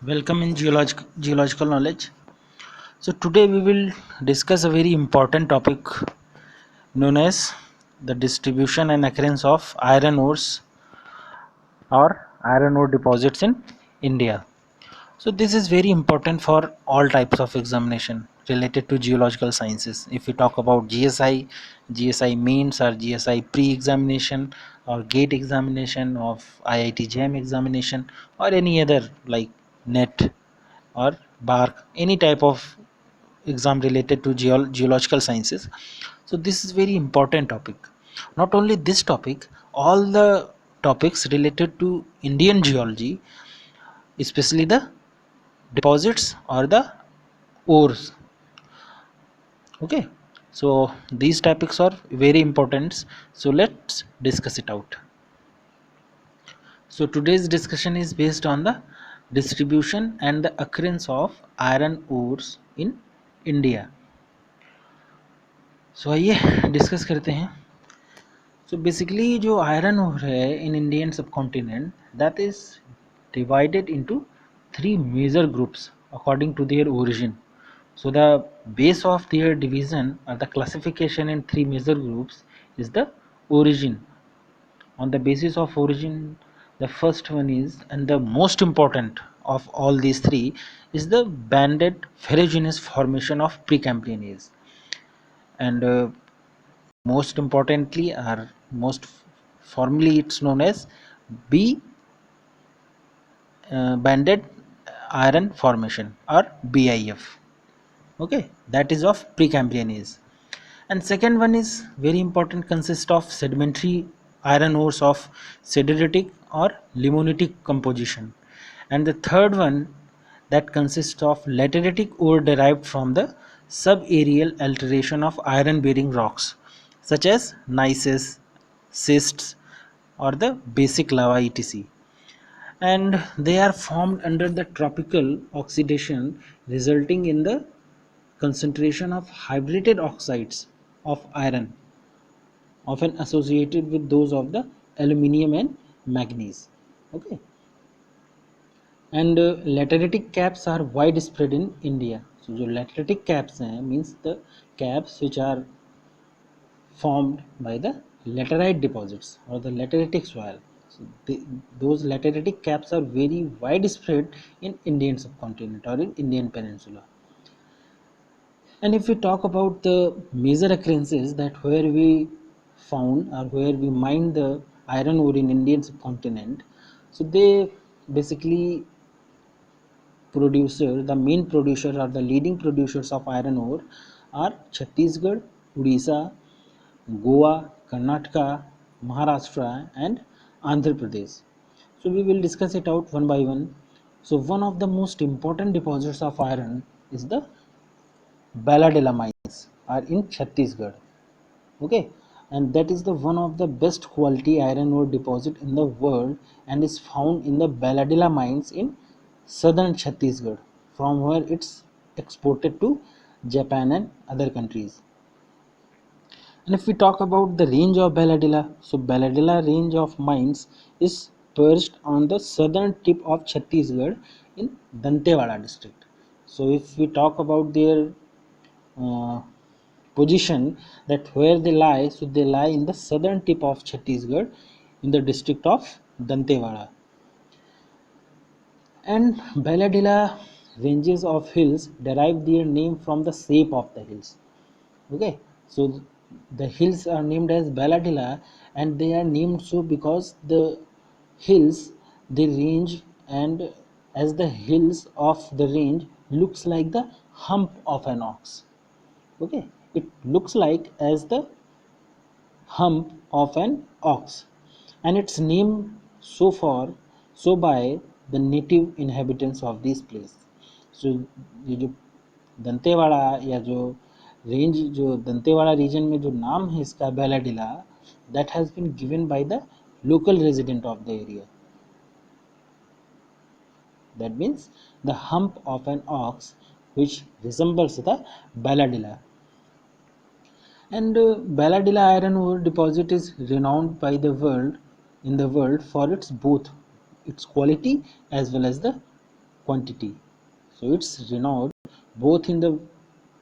Welcome in geological knowledge. So today we will discuss a very important topic known as the distribution and occurrence of iron ores or iron ore deposits in India. So this is very important for all types of examination related to geological sciences. If we talk about GSI mains or GSI pre-examination or gate examination of IIT JAM examination or any other like NET or bark, any type of exam related to geological sciences. So this is very important topic. Not only this topic, all the topics related to Indian geology, especially the deposits or the ores. Okay, so these topics are very important, so let's discuss it out. So today's discussion is based on the distribution and the occurrence of iron ores in India. So आइए discuss करते हैं. So basically जो iron ore है in Indian subcontinent, that is divided into three major groups according to their origin. So the base of their division or the classification in three major groups is the origin. On the basis of origin, the first one is, and the most important of all these three, is the banded ferruginous formation of Precambrian age. And most importantly, or most formally, it's known as B banded iron formation or BIF. Okay, that is of Precambrian age. And second one is very important, consists of sedimentary iron ores of sideritic or limonitic composition. And the third one, that consists of lateritic ore derived from the subaerial alteration of iron bearing rocks such as gneisses, schists or the basic lava etc, and they are formed under the tropical oxidation resulting in the concentration of hydrated oxides of iron often associated with those of the aluminium and manganese. Okay, and lateritic caps are widespread in India. So जो lateritic caps हैं means the caps which are formed by the laterite deposits or the lateritic soil. So those lateritic caps are very widespread in Indian subcontinent or in Indian peninsula. And if we talk about the major occurrences that where we found or where we mined the iron ore in Indian subcontinent, so they basically the main producer or the leading producers of iron ore are Chhattisgarh, Odisha, Goa, Karnataka, Maharashtra and Andhra Pradesh. So we will discuss it out one by one. So one of the most important deposits of iron is the Baladela mines are in Chhattisgarh. Okay, and that is the one of the best quality iron ore deposit in the world and is found in the Baladela mines in southern Chhattisgarh, from where it's exported to Japan and other countries. And if we talk about the range of Baladela, so Baladela range of mines is perched on the southern tip of Chhattisgarh in Dantewada district. So if we talk about their uh, position, that where they lie, so they lie in the southern tip of Chhattisgarh in the district of Dantewada. And Baladila ranges of hills derive their name from the shape of the hills. Okay, so the hills are named as Baladila, and they are named so because the hills they range, and as the hills of the range looks like the hump of an ox. Okay, it looks like as the hump of an ox, and its name so by the native inhabitants of this place. So ये जो दंतेवाड़ा या जो range जो Dantewada reason में जो नाम है इसका बेलाडिला, that has been given by the local resident of the area. That means the hump of an ox which resembles the baladilla. And Baladila iron ore deposit is renowned by the world in the world for its both its quality as well as the quantity. So it's renowned both in the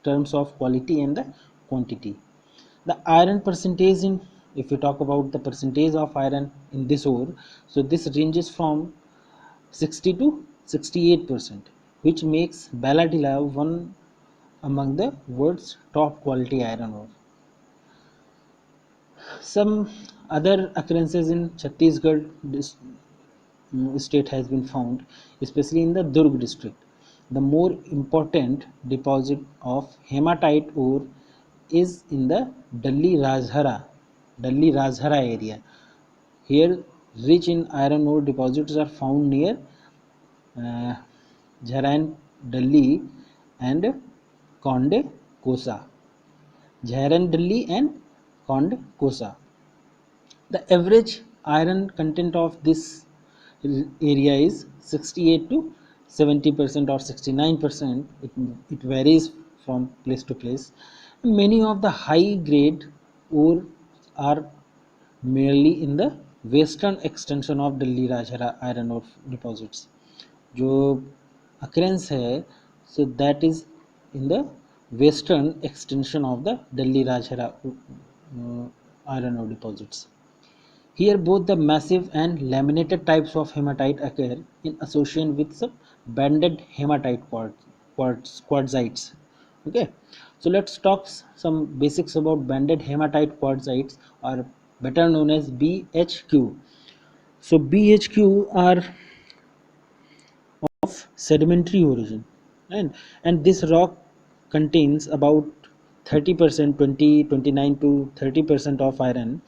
terms of quality and the quantity. The iron percentage in, if we talk about the percentage of iron in this ore, so this ranges from 60 to 68%, which makes Baladila one among the world's top quality iron ore. Some other occurrences in Chhattisgarh state has been found, especially in the Durg district. The more important deposit of hematite ore is in the Dalli Rajhara area. Here, rich in iron ore deposits are found near uh, Jharan Dalli and Konde Kosa. Jharan Dalli and Konde Kosa. The average iron content of this area is 68 to 70% or 69%. It varies from place to place. Many of the high grade ore are merely in the western extension of Delhi Rajhara iron ore deposits. जो occurrence है, so that is in the western extension of the Delhi Rajhara iron ore deposits. Here both the massive and laminated types of hematite occur in association with some banded hematite quartzites. Okay, so let's talk some basics about banded hematite quartzites, or better known as BHQ. So BHQ are of sedimentary origin, and this rock contains about 30%, 29 to 30% of iron.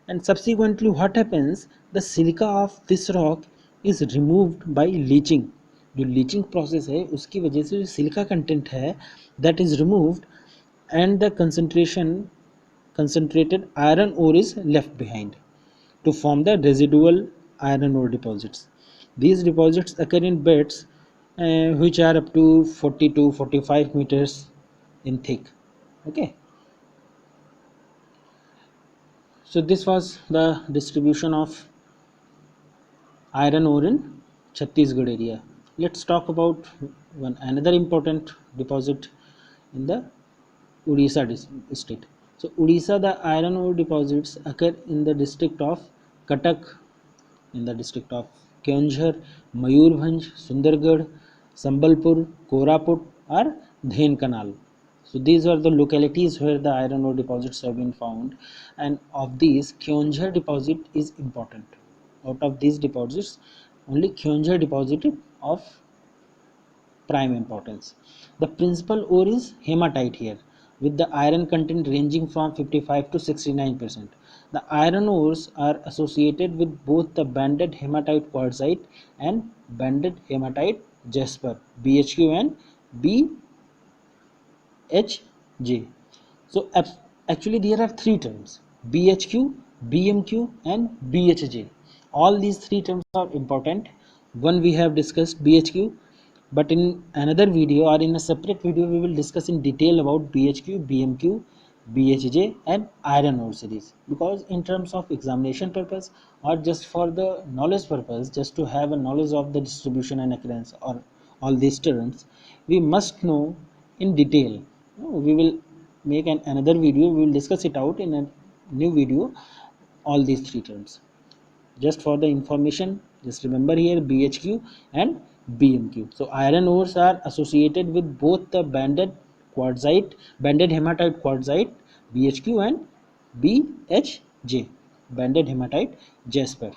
And subsequently what happens, the silica of this rock is removed by leaching. जो leaching process है उसकी वजह से जो silica content है that is removed, and the concentrated iron ore is left behind to form the residual iron ore deposits. These deposits occur in beds which are up to 40 to 45 meters in thick. Okay, so this was the distribution of iron ore in Chhattisgarh area. Let's talk about one another important deposit in the Odisha state. So Odisha, the iron ore deposits occur in the district of Cuttack, in the district of Keonjhar, Mayurbhanj, Sundargarh, Sambalpur, Koraput or Dhenkanal. So these are the localities where the iron ore deposits have been found, and of these Keonjhar deposit is important. Out of these deposits, only Keonjhar deposit of prime importance. The principal ore is hematite here, with the iron content ranging from 55 to 69%. The iron ores are associated with both the banded hematite quartzite and banded hematite jasper (BHQ) and BHJ. So actually there are three terms: BHQ, BMQ and BHJ. All these three terms are important. One we have discussed BHQ, but in another video or in a separate video we will discuss in detail about BHQ, BMQ, BHJ and iron ore series, because in terms of examination purpose or just for the knowledge purpose, just to have a knowledge of the distribution and occurrence or all these terms, we must know in detail. We will make another video, we will discuss it out in a new video, all these three terms. Just for the information, just remember here BHQ and BMQ. So iron ores are associated with both the banded hematite quartzite BHQ and BHJ, banded hematite jasper.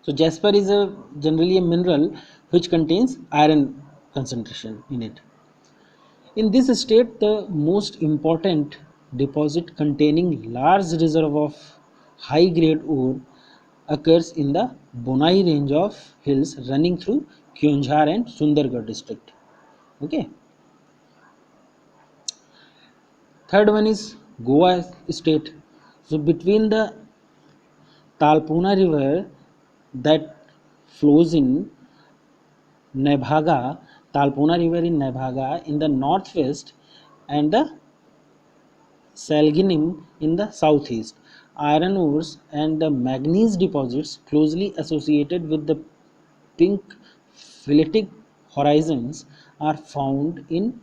So jasper is generally a mineral which contains iron concentration in it. In this state, the most important deposit containing large reserve of high grade ore occurs in the Bonai range of hills running through Keonjhar and Sundargarh district. Okay. Third one is Goa state. So between the Talpuna river that flows in Nebhaga, Talpuna river in Nebhaga in the northwest, and the Salginim in the southeast. Iron ores and the manganese deposits closely associated with the pink phyletic horizons are found in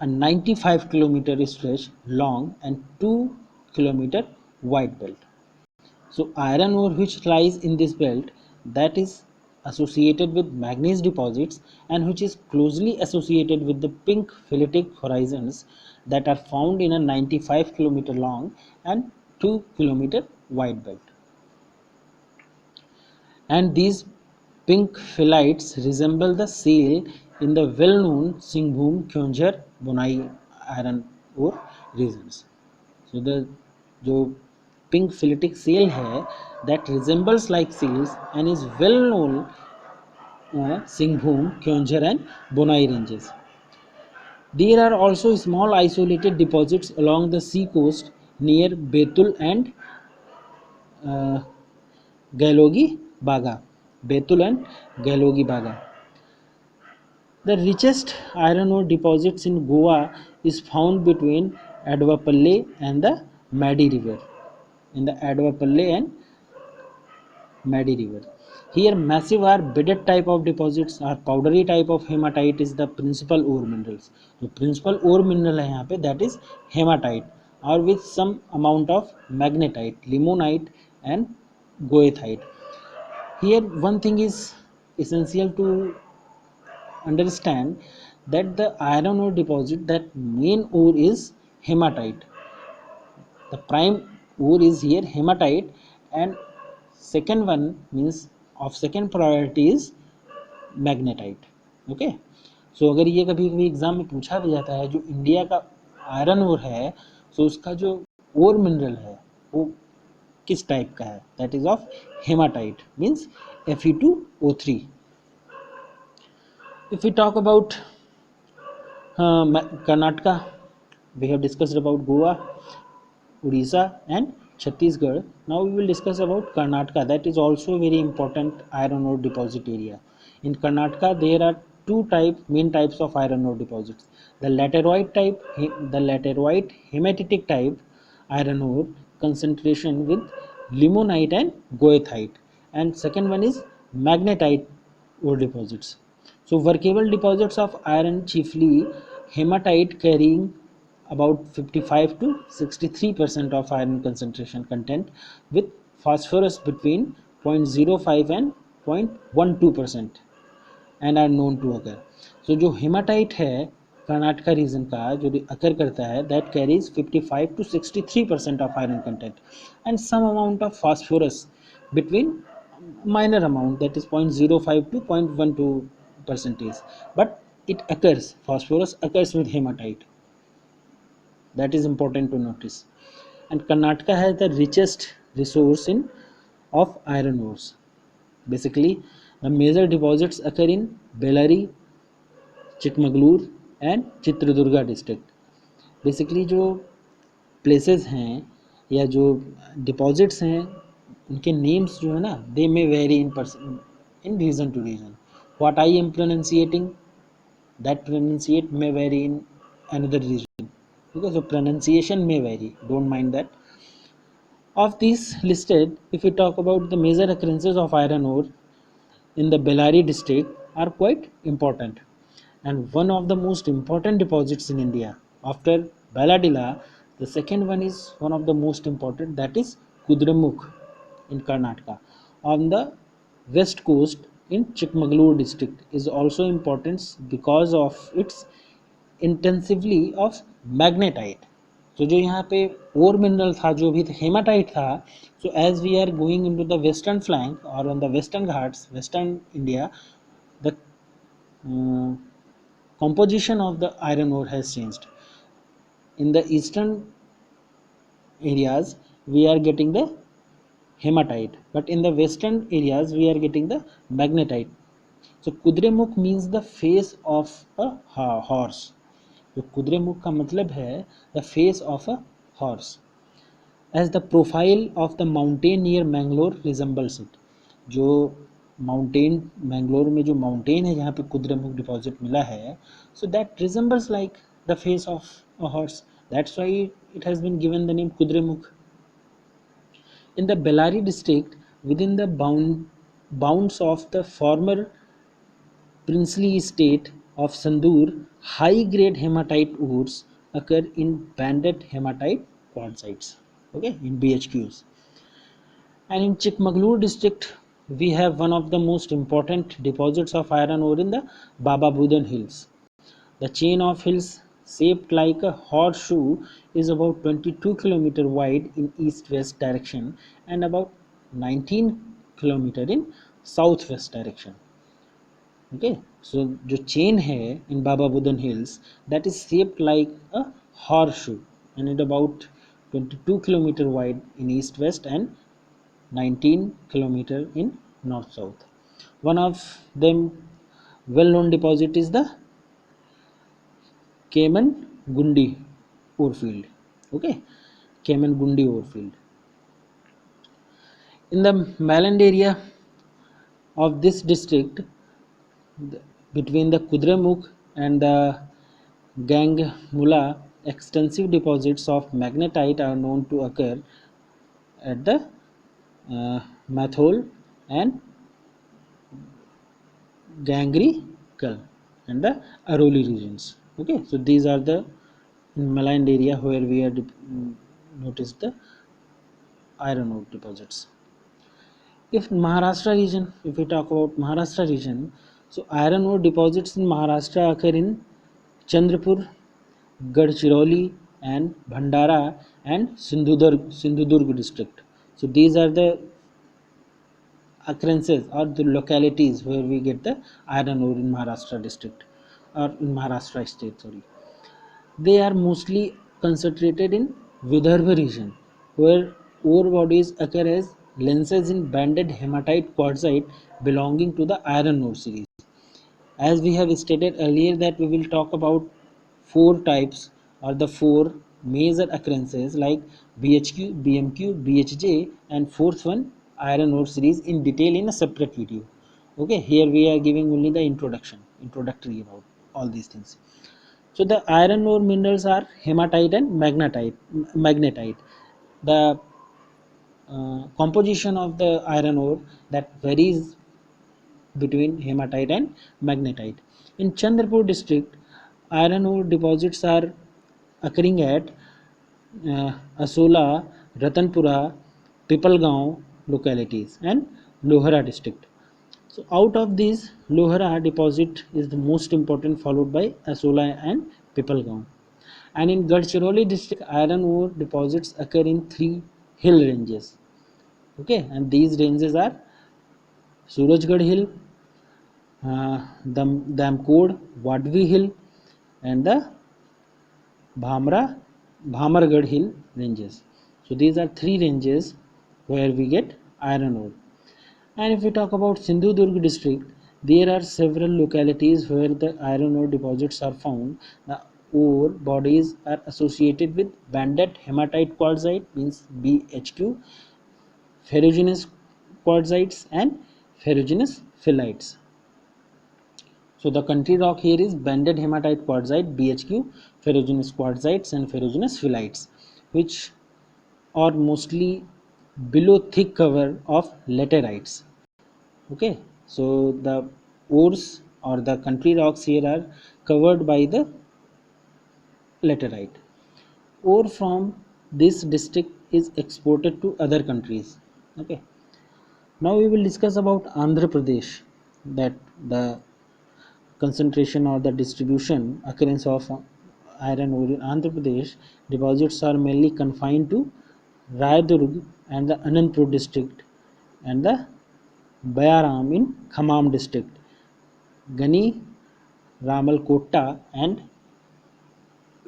a 95-kilometer stretch long and 2-kilometer wide belt. So iron ore which lies in this belt, that is associated with manganese deposits and which is closely associated with the pink phyletic horizons that are found in a 95-kilometer long and 2-kilometer wide belt. And these pink phyllites resemble the seal in the well-known Singhbhum, Keonjhar, Bonai iron ore regions. So the जो pink phyletic seal है that resembles like seals and is well known Singhbhum, Keonjhar and Bonai ranges. There are also small isolated deposits along the sea coast near Betul and uh, Gailogi Baga. Betul and Gailogi Baga. The richest iron ore deposits in Goa is found between Advapalle and the Madi River. In the Advapalle and Madi River. Here massive are bedded type of deposits or powdery type of hematite is the principal ore minerals. The principal ore mineral है यहाँ पे that is hematite or with some amount of magnetite, limonite and goethite. Here one thing is essential to understand that the iron ore deposit that main ore is hematite. The prime ore is here hematite and second one means of second priority is magnetite. Okay, so अगर ये कभी कभी exam में पूछा भी जाता है जो इंडिया का आयरन ओर है सो उसका जो ओर मिनरल है वो किस टाइप का है, that is of haematite means Fe2O3. If we talk about Karnataka, we have discussed about Goa, Odisha and Chhattisgarh. Now we will discuss about Karnataka. That is also a very important iron ore deposit area. In Karnataka, there are main types of iron ore deposits. The laterite hematitic type iron ore concentration with limonite and goethite. And second one is magnetite ore deposits. So workable deposits of iron chiefly hematite carrying about 55 to 63% of iron concentration content with phosphorus between 0.05 and 0.12% and are known to occur. So जो hematite है Karnataka reason का जो अकर करता है that carries 55 to 63% of iron content and some amount of phosphorus between minor amount that is 0.05 to 0.12 percentage, but it occurs, phosphorus occurs with hematite. That is important to notice. And Karnataka has the richest resource in of iron ores. Basically, the major deposits occur in Bellary, Chikmagalur and Chitradurga district. Basically जो places हैं या जो deposits हैं उनके names जो है ना they may vary in region to region. What I am pronunciating, that pronunciate may vary in another region. Okay, so pronunciation may vary, don't mind that. Of these listed, if we talk about the major occurrences of iron ore in the Bellary district are quite important. And one of the most important deposits in India after Baladila, the second one is one of the most important, that is Kudremukh in Karnataka. On the west coast in Chikmagalur district is also important because of its intensively of magnetite. तो जो यहाँ पे ओर mineral था जो भी hematite था, so as we are going into the western flank और on the western ghats western India the composition of the iron ore has changed. In the eastern areas we are getting the hematite, but in the western areas we are getting the magnetite. So Kudremukh means the face of a horse. जो कुद्रेमुख का मतलब है the face of a horse as the profile of the mountain near Mangalore resembles it. जो mountain Mangalore में जो mountain है जहाँ पे कुद्रेमुख डिपॉजिट मिला है so that resembles like the face of a horse, that's why it has been given the name Kudremukh. In the Bellary district, within the bounds of the former princely state of Sandur, high-grade hematite ores occur in banded hematite quartzites, okay, in BHQs. And in Chikmagalur district, we have one of the most important deposits of iron ore in the Baba Budan Hills. The chain of hills, shaped like a horseshoe, is about 22 km wide in east-west direction and about 19 km in south-west direction. Okay, so जो chain है in Baba Budan Hills, that is shaped like a horseshoe and it about 22 km wide in east-west and 19 km in north-south. One of them well-known deposit is the Cayman Gundi ore field. Okay, Cayman Gundi ore field. In the Maland area of this district, between the Kudremukh and the Gangmula, extensive deposits of magnetite are known to occur at the Mathol and Gangri Kal and the Aroli regions. Okay, so these are the in Maland area where we are noticed the iron ore deposits. If Maharashtra region, if we talk about Maharashtra region, so iron ore deposits in Maharashtra occur in Chandrapur, Gadchiroli, and Bhandara and Sindhudurg district. So these are the occurrences or the localities where we get the iron ore in Maharashtra district or in Maharashtra state. Sorry. They are mostly concentrated in Vidarbha region, where ore bodies occur as lenses in banded hematite quartzite belonging to the iron ore series. As we have stated earlier that we will talk about four types or the four major occurrences like BHQ, BMQ, BHJ and fourth one iron ore series in detail in a separate video. Okay, here we are giving only the introductory about all these things. So the iron ore minerals are hematite and magnetite. The composition of the iron ore that varies between hematite and magnetite. In Chandrapur district, iron ore deposits are occurring at Asola, Ratanpura, Pipalgaon localities and Lohara district. So out of these, Lohara deposit is the most important, followed by Asola and Pipalgaon. And in Gadchiroli district, iron ore deposits occur in three hill ranges. Okay, and these ranges are Surajgarh Hill, Damkod, Wadvi Hill, and the Bhamargarh Hill ranges. So these are three ranges where we get iron ore. And if we talk about Sindhudurg district, there are several localities where the iron ore deposits are found. The ore bodies are associated with banded hematite quartzite means BHQ, ferruginous quartzites and ferruginous phyllites. So the country rock here is banded hematite quartzite BHQ, ferruginous quartzites and ferruginous phyllites, which are mostly below thick cover of laterites. Okay, so the ores or the country rocks here are covered by the laterite. Ore from this district is exported to other countries. Okay, now we will discuss about Andhra Pradesh, that the concentration or the distribution occurrence of iron ore in Andhra Pradesh. Deposits are mainly confined to Rayadurg and the Anandpur district and the Bayaram in Khammam district, Gani, Ramalkota and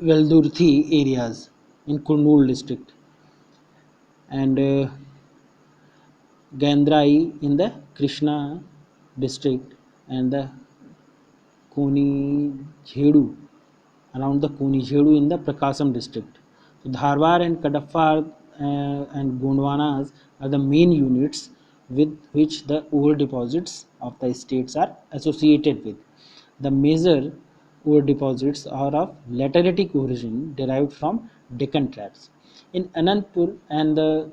Veldurthi areas in Kurnool district and Gandrai in the Krishna district and the Koni Jhedu around the Koni Jhedu in the Prakasam district. So Dharwar and Kadapa and Gondwanas are the main units with which the ore deposits of the states are associated with. The major ore deposits are of lateritic origin derived from Deccan Tracts. In Anandpur and the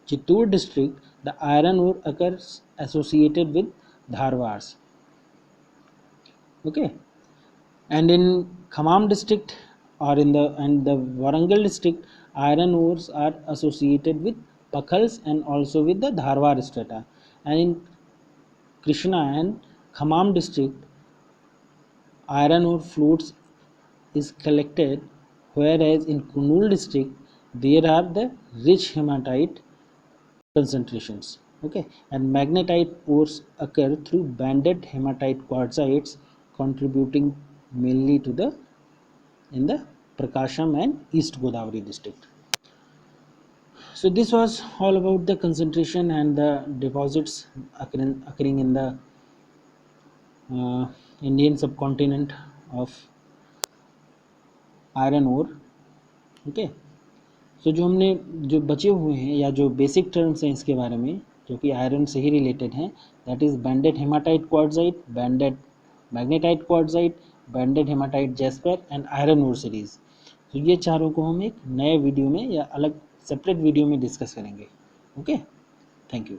Chittoor district, the iron ore occurs associated with Dharwars. Okay, and in Khammam district or in the Warangal district, iron ores are associated with Pakhals and also with the Dharwar strata. And in Krishna and Khammam district, iron ore floats is collected, whereas in Kurnool district there are the rich hematite concentrations. Okay, and magnetite ores occur through banded hematite quartzites, contributing mainly to the in the Prakasham and East Godavari district. So this was all about the concentration and the deposits occurring in the uh, Indian subcontinent of iron ore. Okay, so जो हमने जो बचे हुए हैं या जो basic terms हैं इसके बारे में जो कि आयरन से ही रिलेटेड हैं, that is banded hematite quartzite, banded magnetite quartzite, banded hematite jasper and iron ore series. तो ये चारों को हम एक नए वीडियो में या अलग सेपरेट वीडियो में डिस्कस करेंगे. Okay, thank you.